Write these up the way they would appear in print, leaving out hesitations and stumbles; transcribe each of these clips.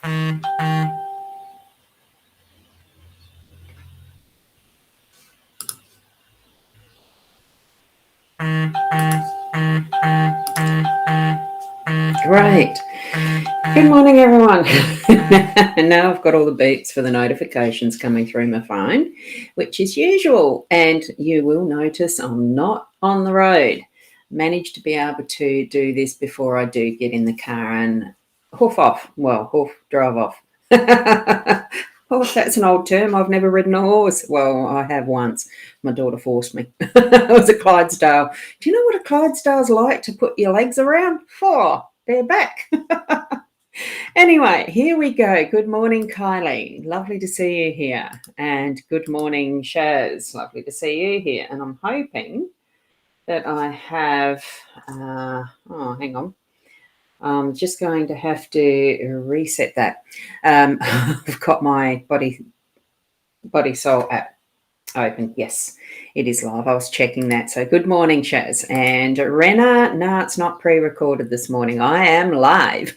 Great. Good morning, everyone. Now I've got all the beeps for the notifications coming through my phone, which is usual. And you will notice I'm not on the road. Managed to be able to do this before I do get in the car and hoof off. Well, drive off. Horse, that's an old term. I've never ridden a horse. Well, I have once. My daughter forced me. It was a Clydesdale. Do you know what a Clydesdale's like to put your legs around? They're back. Anyway, here we go. Good morning, Kylie. Lovely to see you here. And good morning, Shaz. Lovely to see you here. And I'm hoping that I have, hang on. I'm just going to have to reset that. I've got my Body Soul app open. Yes, it is live. I was checking that. So good morning, Shaz. And Rena, no, it's not pre-recorded this morning. I am live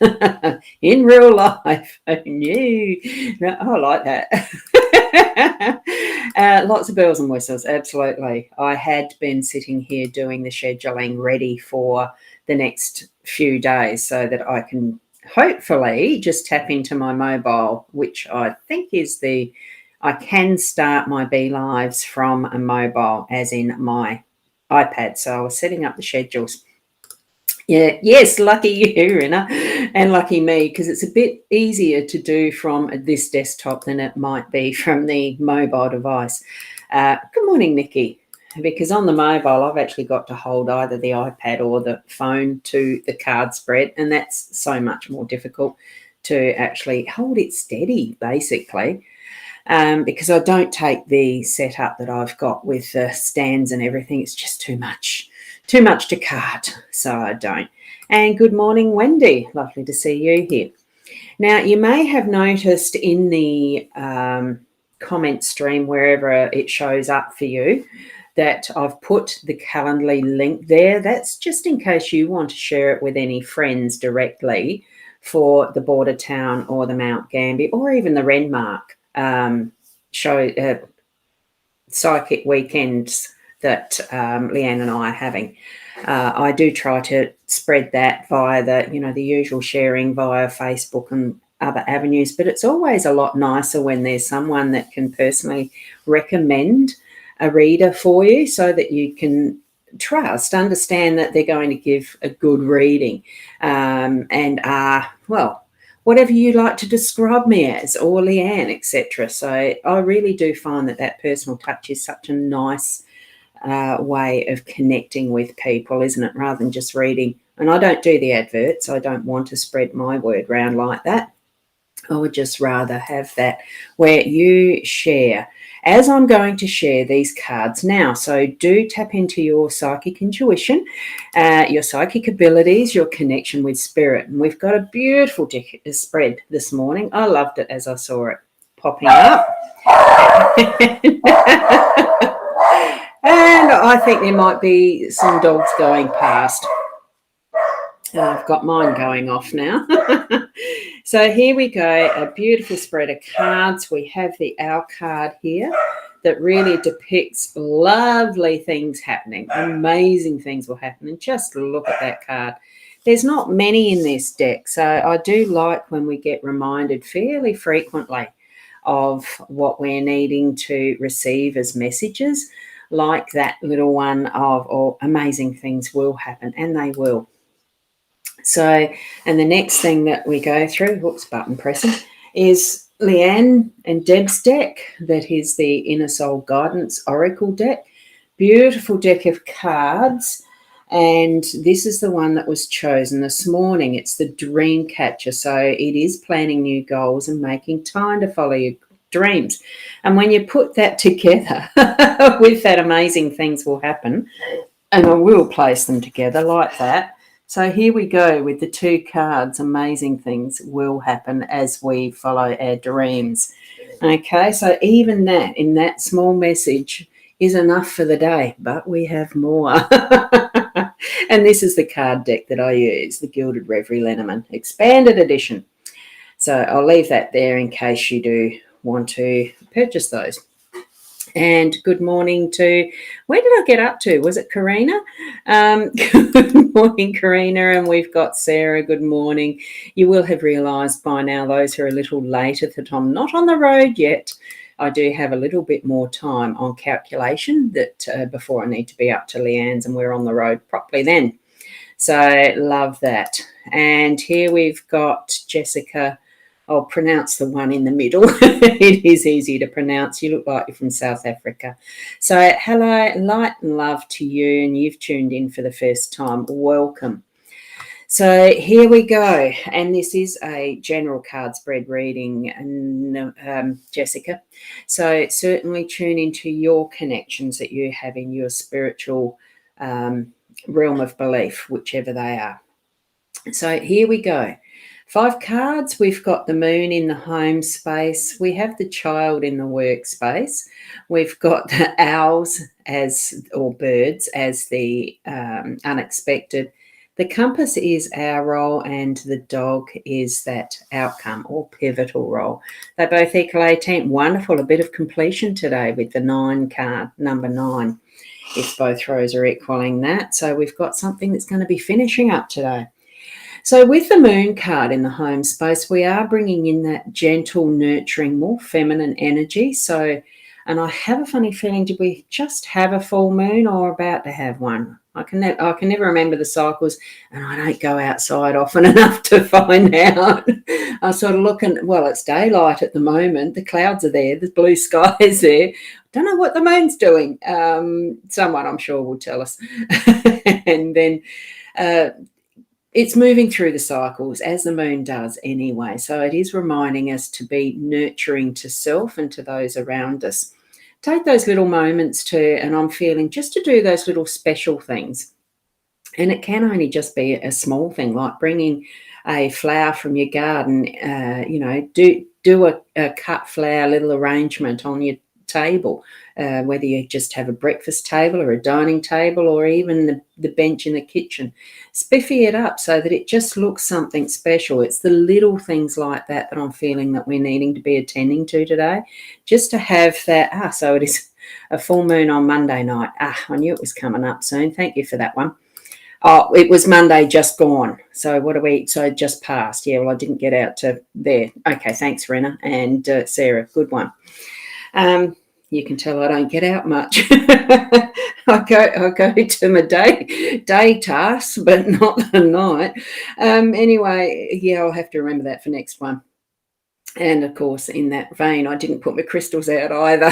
in real life. No, I like that. Lots of bells and whistles. Absolutely. I had been sitting here doing the scheduling ready for the next few days so that I can hopefully just tap into my mobile, which I think is I can start my Be Lives from a mobile, as in my iPad. So I was setting up the schedules. Yeah, yes, lucky you, Rena, and lucky me, because it's a bit easier to do from this desktop than it might be from the mobile device. Good morning, Nikki. Because on the mobile, I've actually got to hold either the iPad or the phone to the card spread, and that's so much more difficult to actually hold it steady, basically. Because I don't take the setup that I've got with the stands and everything. It's just too much to cart, so I don't. And good morning, Wendy. Lovely to see you here. Now, you may have noticed in the comment stream, wherever it shows up for you, that I've put the Calendly link there. That's just in case you want to share it with any friends directly for the Border Town or the Mount Gambier or even the Renmark psychic weekends that Leanne and I are having. I do try to spread that via the usual sharing via Facebook and other avenues, but it's always a lot nicer when there's someone that can personally recommend a reader for you so that you can understand that they're going to give a good reading whatever you like to describe me as, or Leanne, etc. So I really do find that personal touch is such a nice way of connecting with people, isn't it, rather than just reading. And I don't do the adverts. I don't want to spread my word around like that. I would just rather have that where you share, as I'm going to share these cards now. So do tap into your psychic intuition, your psychic abilities, your connection with spirit. And we've got a beautiful spread this morning. I loved it as I saw it popping up. And I think there might be some dogs going past. I've got mine going off now. So here we go, a beautiful spread of cards. We have the Owl card here that really depicts lovely things happening. Amazing things will happen. And just look at that card. There's not many in this deck, so I do like when we get reminded fairly frequently of what we're needing to receive as messages, like that little one of amazing things will happen, and they will. So, and the next thing that we go through, button pressing, is Leanne and Deb's deck. That is the Inner Soul Guidance Oracle deck. Beautiful deck of cards. And this is the one that was chosen this morning. It's the Dream Catcher. So it is planning new goals and making time to follow your dreams. And when you put that together with that amazing things will happen, and I will place them together like that. So here we go with the two cards. Amazing things will happen as we follow our dreams. Okay, so even that, in that small message, is enough for the day, but we have more. And this is the card deck that I use, the Gilded Reverie Lenormand Expanded Edition. So I'll leave that there in case you do want to purchase those. And good morning to, where did I get up to? Was it Karina? Good morning, Karina. And we've got Sarah. Good morning. You will have realised by now, those who are a little later, that I'm not on the road yet. I do have a little bit more time on calculation that before I need to be up to Leanne's, and we're on the road properly then. So love that. And here we've got Jessica. I'll pronounce the one in the middle. It is easy to pronounce. You look like you're from South Africa. So hello, light and love to you, and you've tuned in for the first time. Welcome. So here we go, and this is a general card spread reading, and Jessica. So certainly tune into your connections that you have in your spiritual realm of belief, whichever they are. So here we go. 5 cards. We've got the moon in the home space. We have the child in the workspace. We've got the owls or birds as the unexpected. The compass is our role, and the dog is that outcome or pivotal role. They both equal 18. Wonderful. A bit of completion today with the 9 card, number 9, if both rows are equaling that. So we've got something that's going to be finishing up today. So with the moon card in the home space, we are bringing in that gentle, nurturing, more feminine energy. So, and I have a funny feeling, did we just have a full moon or about to have one? I can never remember the cycles, and I don't go outside often enough to find out. I sort of look and, well, it's daylight at the moment. The clouds are there. The blue sky is there. Don't know what the moon's doing. Someone, I'm sure, will tell us. And then it's moving through the cycles, as the moon does anyway. So it is reminding us to be nurturing to self and to those around us. Take those little moments and I'm feeling just to do those little special things. And it can only just be a small thing, like bringing a flower from your garden, do a cut flower little arrangement on your table, whether you just have a breakfast table or a dining table or even the bench in the kitchen. Spiffy it up so that it just looks something special. It's the little things like that I'm feeling that we're needing to be attending to today, just to have that. So it is a full moon on Monday night. I knew it was coming up soon. Thank you for that one. Oh, it was Monday just gone. So so just passed. Yeah, well, I didn't get out to there. Okay, thanks, Rena and Sarah. Good one. You can tell I don't get out much. I go to my day tasks, but not the night. Anyway, yeah, I'll have to remember that for next one. And of course, in that vein, I didn't put my crystals out either.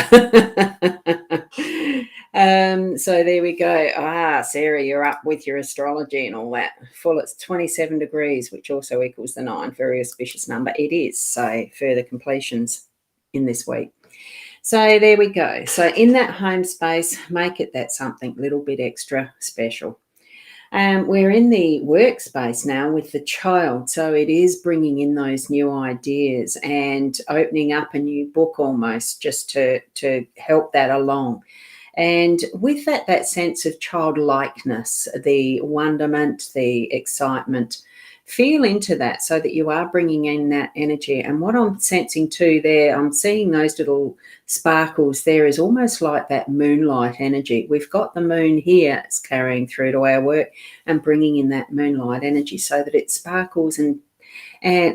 So there we go. Sarah, you're up with your astrology and all that. Full, it's 27 degrees, which also equals the 9. Very auspicious number. It is. So further completions in this week. So there we go. So in that home space, make it that something a little bit extra special. We're in the workspace now with the child. So it is bringing in those new ideas and opening up a new book almost, just to help that along. And with that sense of childlikeness, the wonderment, the excitement, feel into that so that you are bringing in that energy. And what I'm sensing too there, I'm seeing those little sparkles there is almost like that moonlight energy. We've got the moon here, it's carrying through to our work and bringing in that moonlight energy so that it sparkles and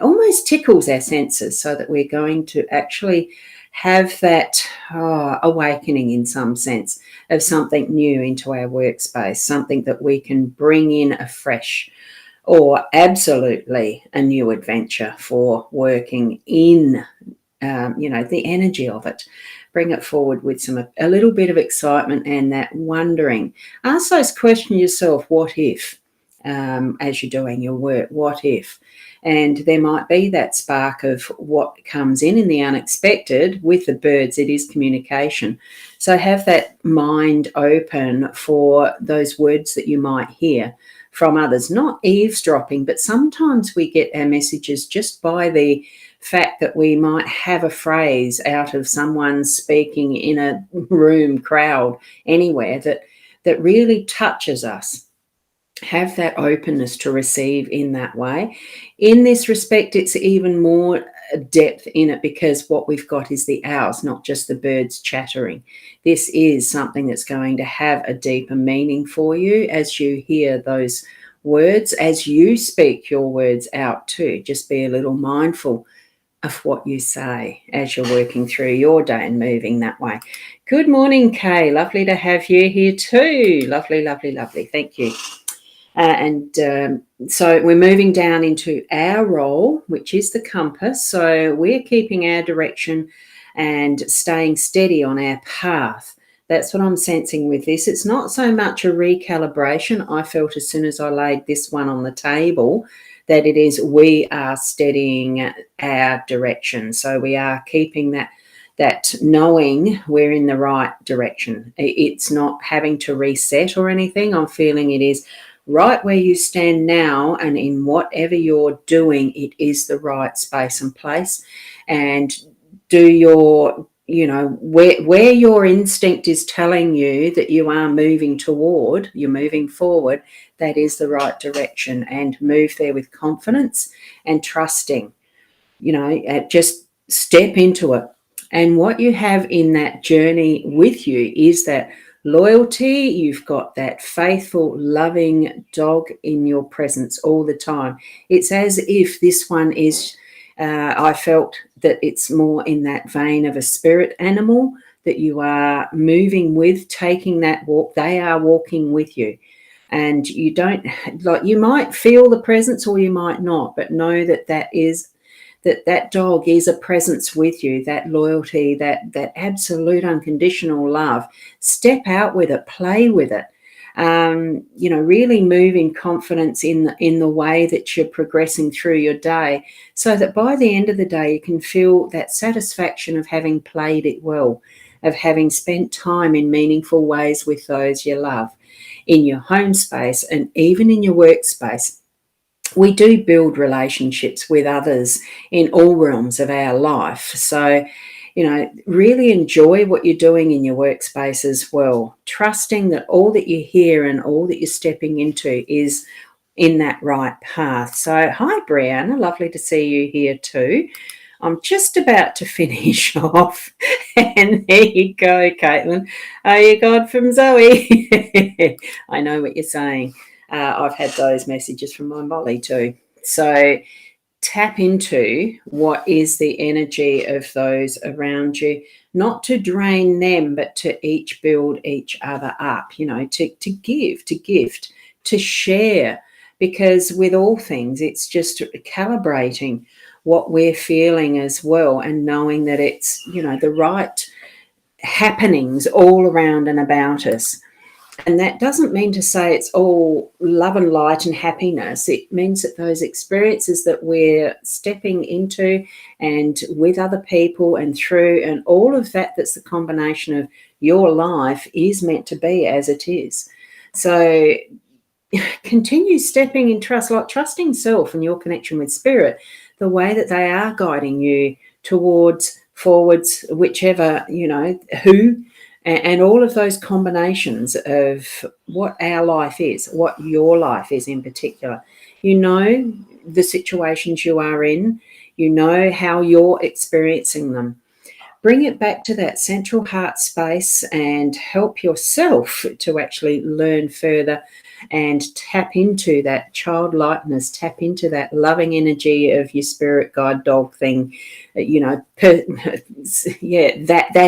almost tickles our senses, so that we're going to actually have that awakening in some sense of something new into our workspace, something that we can bring in afresh, or absolutely a new adventure for working in, the energy of it. Bring it forward with a little bit of excitement and that wondering. Ask those questions yourself, what if, as you're doing your work, what if? And there might be that spark of what comes in the unexpected. With the birds, it is communication. So have that mind open for those words that you might hear from others, not eavesdropping, but sometimes we get our messages just by the fact that we might have a phrase out of someone speaking in a room, crowd, anywhere that really touches us. have that openness to receive in that way. In this respect, it's even more depth in it because what we've got is the owls, not just the birds chattering. This is something that's going to have a deeper meaning for you as you hear those words, as you speak your words out too. Just be a little mindful of what you say as you're working through your day and moving that way. Good morning, Kay. Lovely to have you here too. Lovely, lovely, lovely. Thank you. So we're moving down into our role, which is the compass. So we're keeping our direction and staying steady on our path. That's what I'm sensing with this. It's not so much a recalibration. I felt as soon as I laid this one on the table that it is we are steadying our direction. So we are keeping that knowing we're in the right direction. It's not having to reset or anything. I'm feeling it is right where you stand now, and in whatever you're doing, it is the right space and place. And do your, where your instinct is telling you that you are moving toward, you're moving forward, that is the right direction, and move there with confidence and trusting, just step into it. And what you have in that journey with you is that loyalty. You've got that faithful, loving dog in your presence all the time. It's as if this one is, I felt that it's more in that vein of a spirit animal that you are moving with, taking that walk. They are walking with you. And you don't, you might feel the presence or you might not, but know that dog is a presence with you, that loyalty, that absolute unconditional love. Step out with it, play with it. Really move in confidence in the way that you're progressing through your day, so that by the end of the day you can feel that satisfaction of having played it well, of having spent time in meaningful ways with those you love, in your home space and even in your workspace. We do build relationships with others in all realms of our life. So, really enjoy what you're doing in your workspace as well, trusting that all that you hear and all that you're stepping into is in that right path. So, hi, Brianna. Lovely to see you here too. I'm just about to finish off. And there you go, Caitlin. Oh, you got from Zoe. I know what you're saying. I've had those messages from my Molly too. So tap into what is the energy of those around you, not to drain them, but to each build each other up, to give, to gift, to share. Because with all things, it's just calibrating what we're feeling as well, and knowing that it's, the right happenings all around and about us. And that doesn't mean to say it's all love and light and happiness. It means that those experiences that we're stepping into and with other people and through, and all of that, that's the combination of your life, is meant to be as it is. So continue stepping in trust, like trusting self and your connection with spirit, the way that they are guiding you towards, forwards, whichever, who, and all of those combinations of what our life is, what your life is in particular. The situations you are in, how you're experiencing them. Bring it back to that central heart space and help yourself to actually learn further and tap into that childlikeness, tap into that loving energy of your spirit guide dog thing, that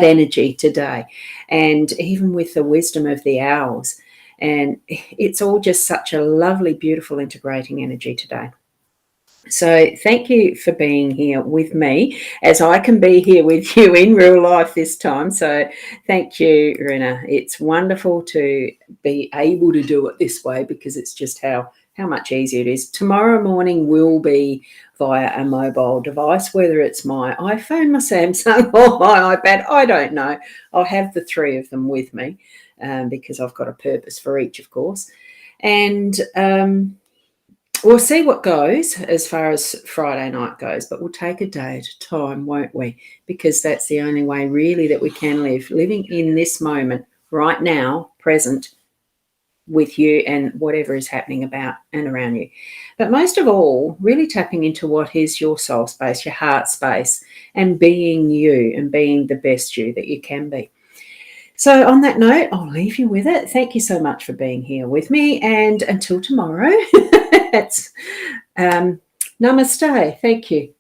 energy today. And even with the wisdom of the owls. And it's all just such a lovely, beautiful, integrating energy today. So thank you for being here with me, as I can be here with you in real life this time. So thank you, Rena. It's wonderful to be able to do it this way, because it's just how much easier it is. Tomorrow morning will be via a mobile device, whether it's my iPhone, my Samsung, or my iPad. I don't know. I'll have the three of them with me because I've got a purpose for each, of course. And we'll see what goes as far as Friday night goes, but we'll take a day at a time, won't we? Because that's the only way really that we can live, living in this moment, right now, present, with you and whatever is happening about and around you. But most of all, really tapping into what is your soul space, your heart space, and being you and being the best you that you can be. So on that note, I'll leave you with it. Thank you so much for being here with me. And until tomorrow, it's namaste. Thank you.